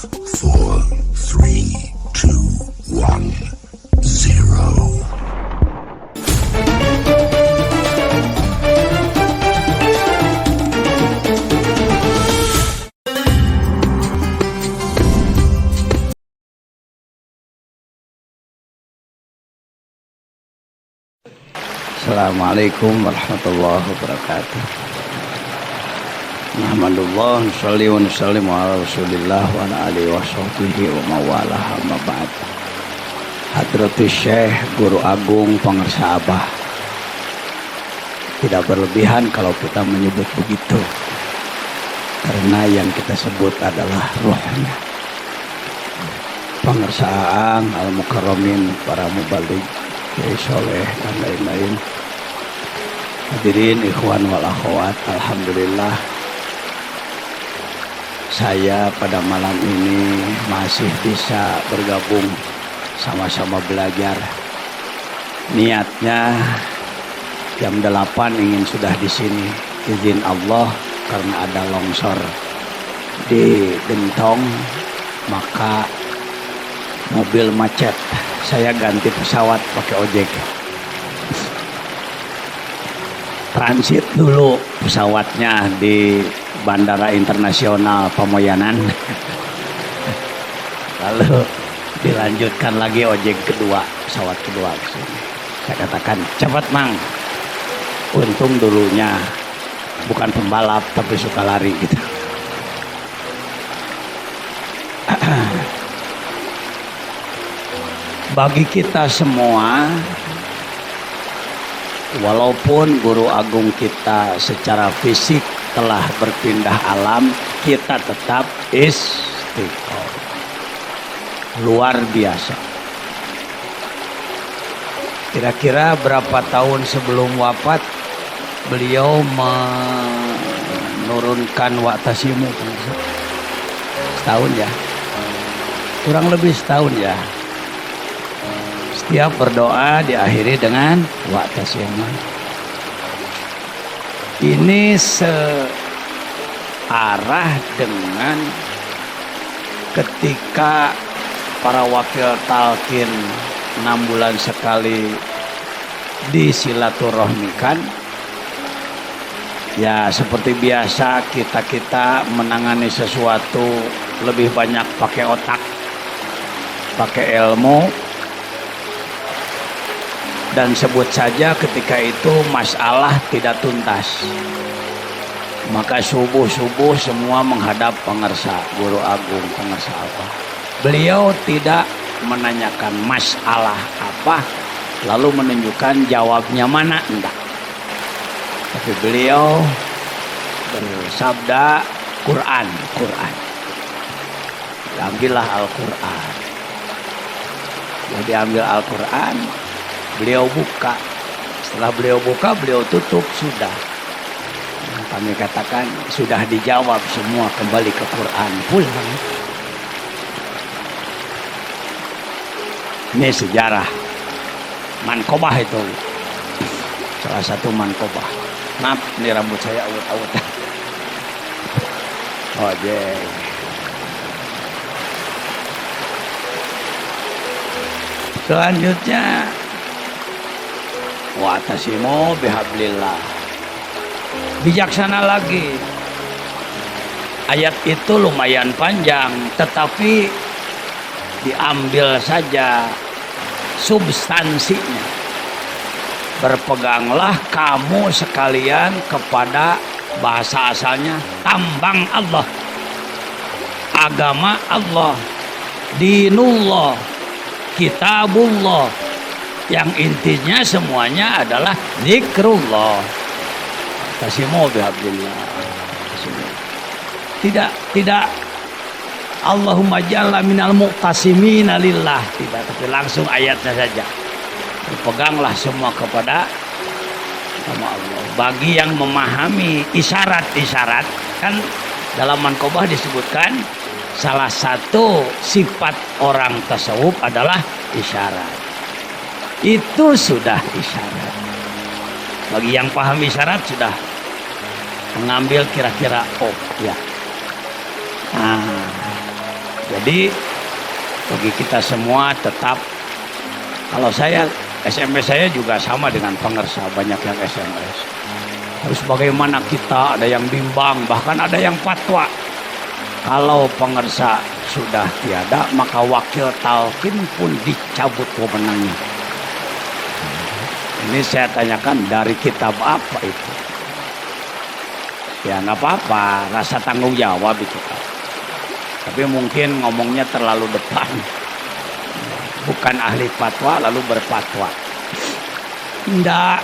4, 3, 2, 1, 0. Assalamualaikum warahmatullahi wabarakatuh. Alhamdulillah, sholli wa nusallimu ala Rasulillah wa ala alihi wa sahbihi wa mawalah, amma ba'd. Hadratus Syekh Guru Agung Pangarsa Abah. Tidak berlebihan kalau kita menyebut begitu, karena yang kita sebut adalah rohnya. Pangarsa Aang, Al-Mukarramin, para mubalik, Kiai Soleh dan lain-lain. Hadirin ikhwan wal akhwat, alhamdulillah saya pada malam ini masih bisa bergabung sama-sama belajar. Niatnya jam 8 ingin sudah di sini. Izin Allah karena ada longsor di Gentong, maka mobil macet. Saya ganti pesawat pakai ojek. Transit dulu pesawatnya di Bandara Internasional Pamoyanan. Lalu dilanjutkan lagi ojek kedua, pesawat kedua ke sini. Saya katakan, cepat Mang. Untung dulunya bukan pembalap tapi suka lari gitu. Bagi kita semua, walaupun guru agung kita secara fisik telah berpindah alam, kita tetap istiqomah. Luar biasa. Kira-kira berapa tahun sebelum wafat beliau menurunkan Wa'tasimu? Setahun ya? Kurang lebih setahun ya. Setiap berdoa diakhiri dengan Wa'tasimu. Ini searah dengan ketika para wakil talqin 6 bulan sekali disilaturahmikan. Ya seperti biasa kita menangani sesuatu lebih banyak pakai otak, pakai ilmu. Dan sebut saja ketika itu masalah tidak tuntas, maka subuh-subuh semua menghadap Pangarsa Guru Agung Pangarsa Abah. Beliau tidak menanyakan masalah apa lalu menunjukkan jawabnya mana, enggak. Tapi beliau bersabda Quran. Ambillah Al-Quran. Jadi ambil Al-Quran, beliau buka. Setelah beliau buka, beliau tutup, sudah. Kami katakan sudah dijawab semua, kembali ke Quran. Pulang. Ini sejarah mankobah itu. Salah satu mankobah. Maaf, ini rambut saya awet-awet. Oh, jeng. Selanjutnya Wa'tasimu bihablillah. Bijaksana lagi. Ayat itu lumayan panjang, tetapi diambil saja substansinya. Berpeganglah kamu sekalian kepada, bahasa asalnya, tambang Allah, agama Allah, dinullah, kitabullah, yang intinya semuanya adalah zikrullah. Tasimu bihablillah. Tidak Allahumma ja'alna minal muqtasimina lillah, tidak, tapi langsung ayatnya saja. Berpeganglah semua kepada nama Allah. Bagi yang memahami isyarat-isyarat, kan dalam mankobah disebutkan salah satu sifat orang tasawuf adalah isyarat. Itu sudah isyarat. Bagi yang paham isyarat sudah mengambil kira-kira oh ya. Jadi bagi kita semua tetap, kalau saya SMS saya juga sama dengan pengersa, banyak yang SMS. Harus bagaimana kita, ada yang bimbang, bahkan ada yang fatwa. Kalau pengersa sudah tiada, maka wakil talqin pun dicabut wewenangnya. Ini saya tanyakan dari kitab apa itu? Ya nggak apa-apa, rasa tanggung jawab itu kan. Tapi mungkin ngomongnya terlalu depan. Bukan ahli fatwa lalu berfatwa. Tidak.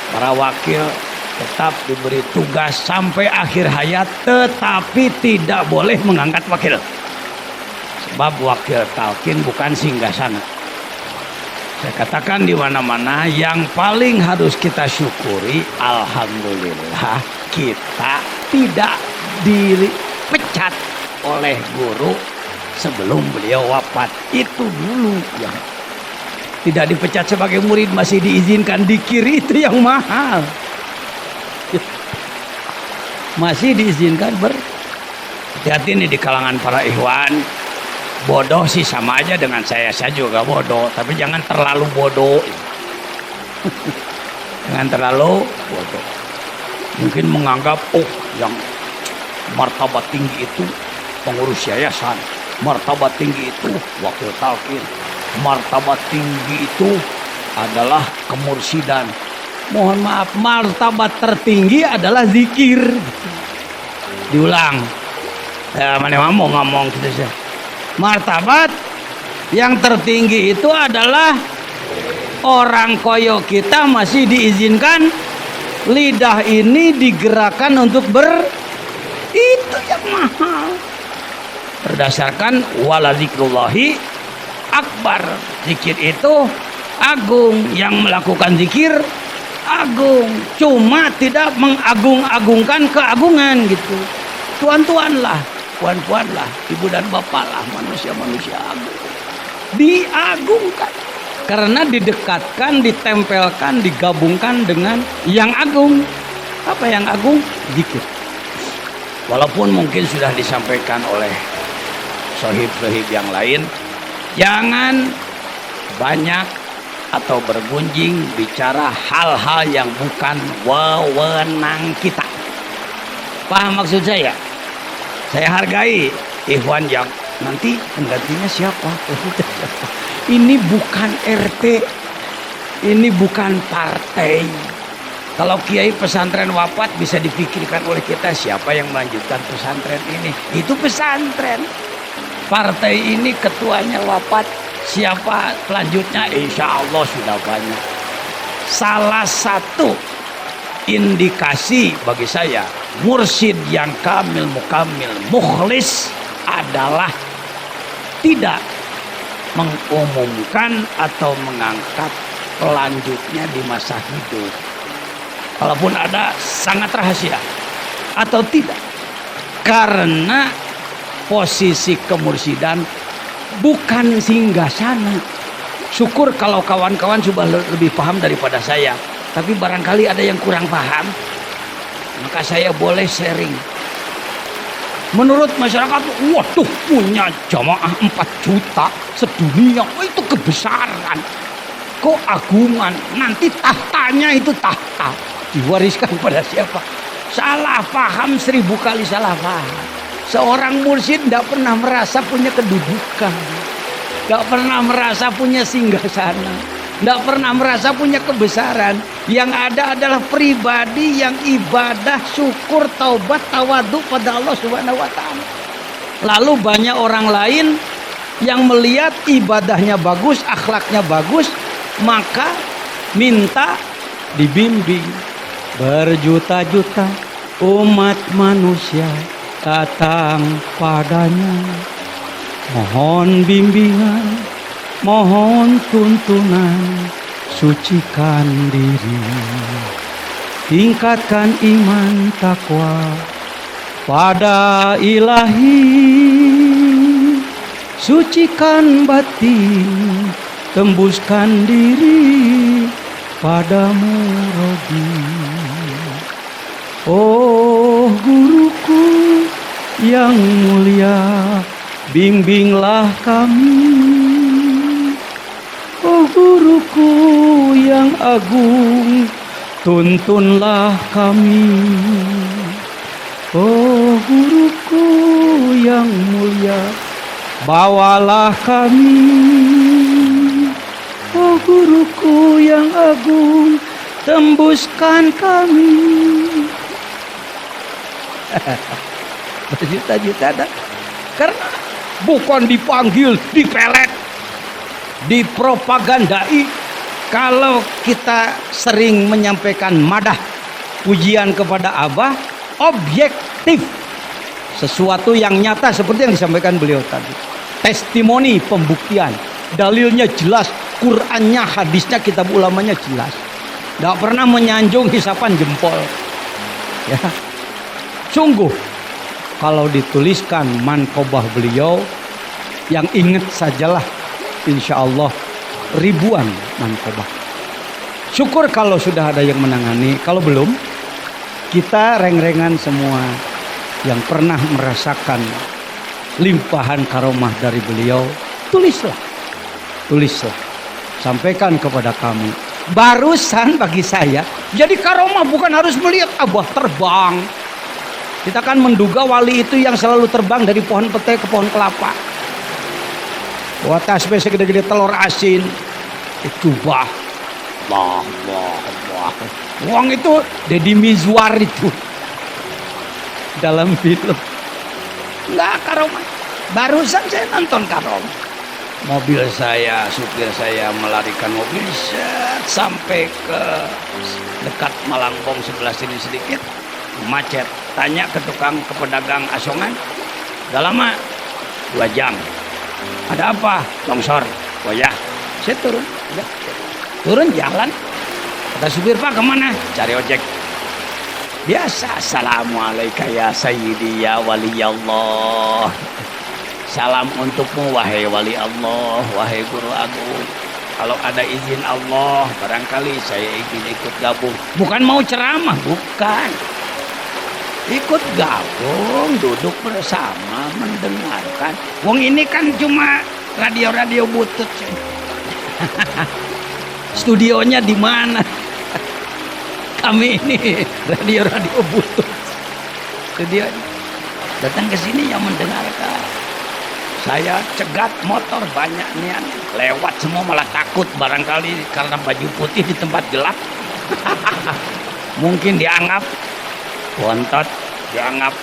Para wakil tetap diberi tugas sampai akhir hayat, tetapi tidak boleh mengangkat wakil. Sebab wakil talqin bukan singgasana. Saya katakan di mana-mana yang paling harus kita syukuri, alhamdulillah kita tidak dipecat oleh guru sebelum beliau wafat. Itu dulu yang tidak dipecat sebagai murid, masih diizinkan dikir, itu yang mahal. Masih diizinkan hati-hati nih di kalangan para ikhwan. Bodoh sih sama aja dengan saya juga bodoh, tapi jangan terlalu bodoh. Jangan terlalu bodoh. Mungkin menganggap yang martabat tinggi itu pengurus yayasan, martabat tinggi itu wakil talqin, martabat tinggi itu adalah kemursidan. Mohon maaf, martabat tertinggi adalah zikir. Diulang. Mana mau ngomong gitu sih. Martabat yang tertinggi itu adalah orang koyo kita masih diizinkan lidah ini digerakkan untuk itu yang mahal. Berdasarkan wala zikrullahi akbar, zikir itu agung, yang melakukan zikir agung, cuma tidak mengagung-agungkan keagungan gitu. Tuan-tuan lah, puan-puan lah, ibu dan bapak lah, manusia-manusia agung, diagungkan karena didekatkan, ditempelkan, digabungkan dengan yang agung. Apa yang agung? Zikir. Walaupun mungkin sudah disampaikan oleh sohib-sohib yang lain, jangan banyak atau bergunjing bicara hal-hal yang bukan wewenang kita. Paham maksud saya? Saya hargai ikhwan yang nanti penggantinya siapa? Ini bukan RT, ini bukan partai. Kalau kiai pesantren wafat bisa dipikirkan oleh kita siapa yang melanjutkan pesantren ini. Itu pesantren. Partai ini ketuanya wafat, siapa selanjutnya? Insya Allah sudah banyak. Salah satu indikasi bagi saya mursyid yang kamil, mukamil, mukhlis adalah tidak mengumumkan atau mengangkat pelanjutnya di masa hidup. Kalaupun ada, sangat rahasia atau tidak, karena posisi kemursidan bukan singgasana. Syukur kalau kawan-kawan sudah lebih paham daripada saya, tapi barangkali ada yang kurang paham, maka saya boleh sharing. Menurut masyarakat, waduh, punya jamaah 4 juta sedunia, itu kebesaran, keagungan. Nanti tahtanya itu tahta diwariskan pada siapa? Salah paham, 1000 kali salah paham. Seorang mursyid tidak pernah merasa punya kedudukan, tidak pernah merasa punya singgasana, tidak pernah merasa punya kebesaran. Yang ada adalah pribadi yang ibadah, syukur, taubat, tawadhu pada Allah Subhanahu wa Ta'ala. Lalu banyak orang lain yang melihat ibadahnya bagus, akhlaknya bagus, maka minta dibimbing. Berjuta-juta umat manusia datang padanya, mohon bimbingan, mohon tuntunan, sucikan diri, tingkatkan iman takwa pada Ilahi, sucikan batin, tembuskan diri padamu Rabbi. Oh guruku yang mulia, bimbinglah kami, oh guruku yang agung, tuntunlah kami, oh guruku yang mulia, bawalah kami, oh guruku yang agung, tembuskan kami. Berjuta-juta dah. Karena bukan dipanggil, dipelet, dipropagandai. Kalau kita sering menyampaikan madah, pujian kepada Abah, objektif, sesuatu yang nyata seperti yang disampaikan beliau tadi. Testimoni, pembuktian, dalilnya jelas, Qurannya, hadisnya, kitab ulamanya jelas. Tidak pernah menyanjung hisapan jempol. Ya, sungguh kalau dituliskan manqobah beliau, yang ingat sajalah, insya Allah ribuan manqobah. Syukur kalau sudah ada yang menangani. Kalau belum, kita reng-rengan semua yang pernah merasakan limpahan karomah dari beliau, tulislah, sampaikan kepada kami. Barusan bagi saya, jadi karomah bukan harus melihat Abah terbang. Kita kan menduga wali itu yang selalu terbang dari pohon petai ke pohon kelapa. Bawa tasbih segede-gede telur asin, jubah, Allah. Uang itu Deddy Mizwar itu dalam film. Enggak karomah. Barusan saya nonton karomah. Mobil saya, supir saya melarikan mobil sampai ke dekat Malangbong sebelah sini sedikit, macet. Tanya ke pedagang asongan, udah lama 2 jam. Ada apa? Longsor. Oh ya, saya turun. Ya. Turun jalan. Kata supir, Pak kemana? Cari ojek. Biasa. Assalamualaikum ya Sayyidi ya Waliyallah. Salam untukmu wahai wali Allah, wahai guru agung. Kalau ada izin Allah, barangkali saya ingin ikut gabung. Bukan mau ceramah, bukan. Ikut gabung, duduk bersama, mendengarkan. Wong ini kan cuma radio-radio butut. Studionya di mana? Kami ini radio-radio butut. Studionya. Datang ke sini yang mendengarkan. Saya cegat motor banyak nih, lewat semua malah takut barangkali karena baju putih di tempat gelap. Mungkin dianggap bontot, dianggap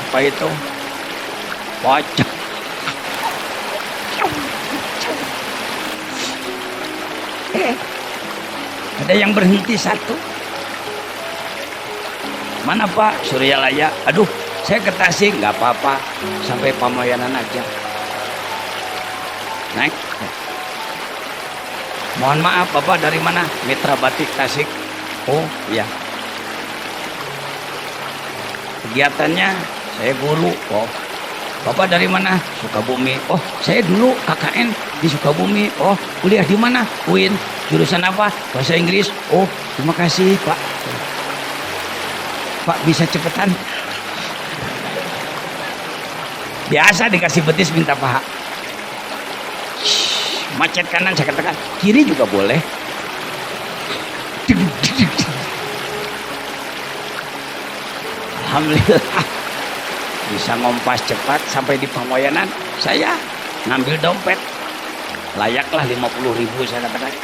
apa itu pocong. Ada yang berhenti satu. Mana Pak? Suryalaya. Aduh, saya ke Tasik, nggak apa-apa, sampai Pamoyanan aja. Naik. Mohon maaf, Bapak dari mana? Mitra Batik Tasik. Oh iya. Kegiatannya saya guru. Oh, Bapak dari mana? Sukabumi. Oh, saya dulu KKN di Sukabumi. Oh, kuliah di mana? UIN. Jurusan apa? Bahasa Inggris. Oh, terima kasih Pak. Pak bisa cepetan. Biasa dikasih betis minta paha. Macet kanan saya katakan, kiri juga boleh. Alhamdulillah bisa ngompas cepat sampai di Pamoyanan. Saya ngambil dompet, layaklah 50.000 saya katakan.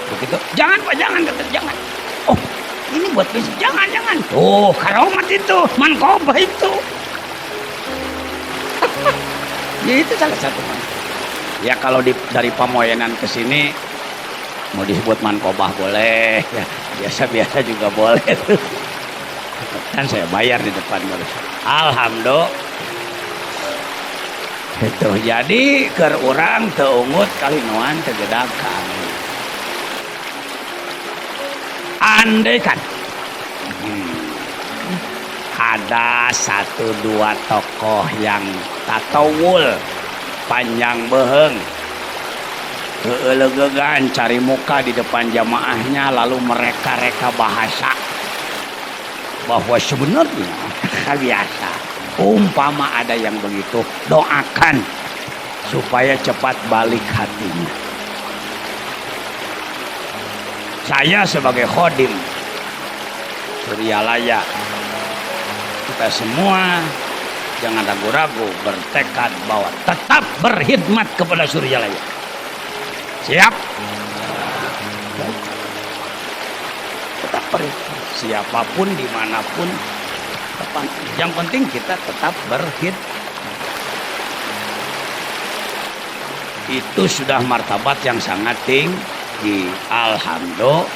Begitu, jangan Pak, jangan, kata jangan. Oh, ini buat besok, jangan. Oh, karomat itu, manqobah itu. Ya itu salah satu. Ya kalau dari Pamoyanan ke sini mau disebut manqobah boleh, ya biasa-biasa juga boleh tuh. Kan saya bayar di depan baru. Alhamdulillah. Itu jadi keur urang teu ungut kalinoan teu gedakan. Andai kan ada 1-2 tokoh yang tatawul panjang beheng, keulegegan cari muka di depan jamaahnya, lalu mereka bahasa bahwa sebenarnya biasa Umpama ada yang begitu, doakan supaya cepat balik hatinya. Saya sebagai khodim Suryalaya, kita semua jangan ragu-ragu bertekad bahwa tetap berkhidmat kepada Suryalaya. Siap? Tetap berkhidmat. Siapapun, dimanapun, yang penting kita tetap berkhidmat. Itu sudah martabat yang sangat tinggi. Alhamdulillah.